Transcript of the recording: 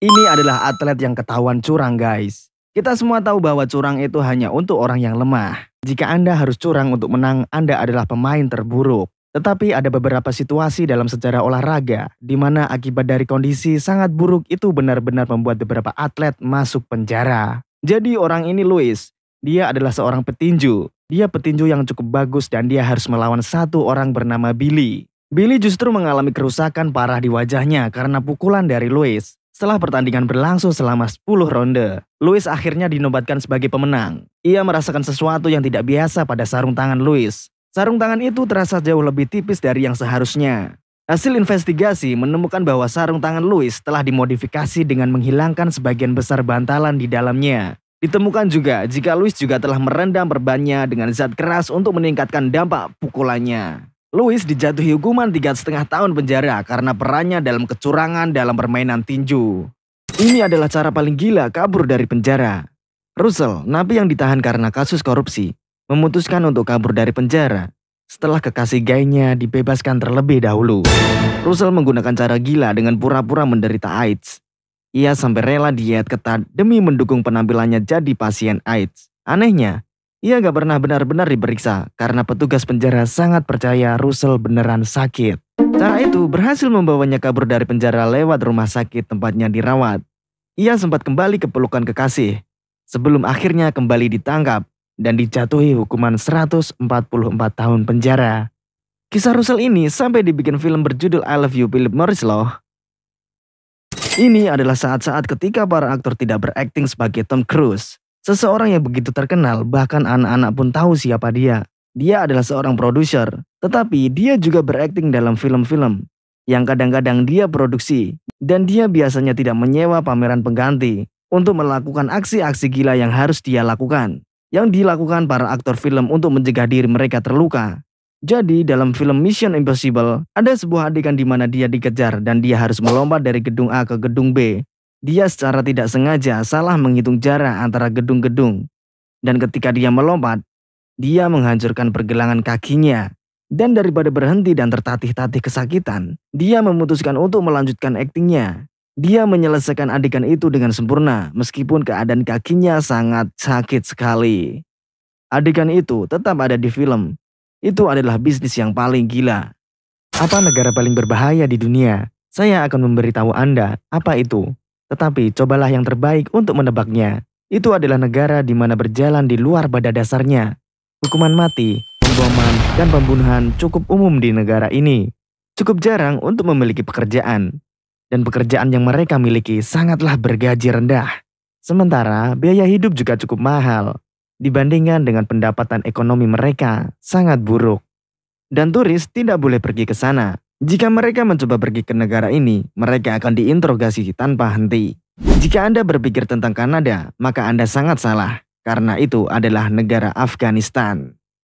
Ini adalah atlet yang ketahuan curang guys. Kita semua tahu bahwa curang itu hanya untuk orang yang lemah. Jika Anda harus curang untuk menang, Anda adalah pemain terburuk. Tetapi ada beberapa situasi dalam sejarah olahraga di mana akibat dari kondisi sangat buruk itu benar-benar membuat beberapa atlet masuk penjara. Jadi orang ini Louis, dia adalah seorang petinju. Dia petinju yang cukup bagus dan dia harus melawan satu orang bernama Billy. Billy justru mengalami kerusakan parah di wajahnya karena pukulan dari Louis. Setelah pertandingan berlangsung selama 10 ronde, Louis akhirnya dinobatkan sebagai pemenang. Ia merasakan sesuatu yang tidak biasa pada sarung tangan Louis. Sarung tangan itu terasa jauh lebih tipis dari yang seharusnya. Hasil investigasi menemukan bahwa sarung tangan Louis telah dimodifikasi dengan menghilangkan sebagian besar bantalan di dalamnya. Ditemukan juga jika Louis juga telah merendam perbannya dengan zat keras untuk meningkatkan dampak pukulannya. Louis dijatuhi hukuman 3,5 tahun penjara karena perannya dalam kecurangan dalam permainan tinju. Ini adalah cara paling gila kabur dari penjara. Russell, napi yang ditahan karena kasus korupsi, memutuskan untuk kabur dari penjara setelah kekasih gaynya dibebaskan terlebih dahulu. Russell menggunakan cara gila dengan pura-pura menderita AIDS. Ia sampai rela diet ketat demi mendukung penampilannya jadi pasien AIDS. Anehnya, ia gak pernah benar-benar diperiksa karena petugas penjara sangat percaya Russell beneran sakit. Cara itu berhasil membawanya kabur dari penjara lewat rumah sakit tempatnya dirawat. Ia sempat kembali ke pelukan kekasih sebelum akhirnya kembali ditangkap dan dijatuhi hukuman 144 tahun penjara. Kisah Russell ini sampai dibikin film berjudul I Love You Philip Morris loh. Ini adalah saat-saat ketika para aktor tidak berakting sebagai Tom Cruise. Seseorang yang begitu terkenal, bahkan anak-anak pun tahu siapa dia. Dia adalah seorang produser, tetapi dia juga berakting dalam film-film yang kadang-kadang dia produksi. Dan dia biasanya tidak menyewa pameran pengganti untuk melakukan aksi-aksi gila yang harus dia lakukan. Yang dilakukan para aktor film untuk mencegah diri mereka terluka. Jadi dalam film Mission Impossible, ada sebuah adegan di mana dia dikejar dan dia harus melompat dari gedung A ke gedung B. Dia secara tidak sengaja salah menghitung jarak antara gedung-gedung. Dan ketika dia melompat, dia menghancurkan pergelangan kakinya. Dan daripada berhenti dan tertatih-tatih kesakitan, dia memutuskan untuk melanjutkan aktingnya. Dia menyelesaikan adegan itu dengan sempurna, meskipun keadaan kakinya sangat sakit sekali. Adegan itu tetap ada di film. Itu adalah bisnis yang paling gila. Apa negara paling berbahaya di dunia? Saya akan memberitahu Anda apa itu. Tetapi cobalah yang terbaik untuk menebaknya. Itu adalah negara di mana berjalan di luar pada dasarnya. Hukuman mati, pemboman, dan pembunuhan cukup umum di negara ini. Cukup jarang untuk memiliki pekerjaan. Dan pekerjaan yang mereka miliki sangatlah bergaji rendah. Sementara biaya hidup juga cukup mahal. Dibandingkan dengan pendapatan ekonomi mereka sangat buruk. Dan turis tidak boleh pergi ke sana. Jika mereka mencoba pergi ke negara ini, mereka akan diinterogasi tanpa henti. Jika Anda berpikir tentang Kanada, maka Anda sangat salah, karena itu adalah negara Afghanistan.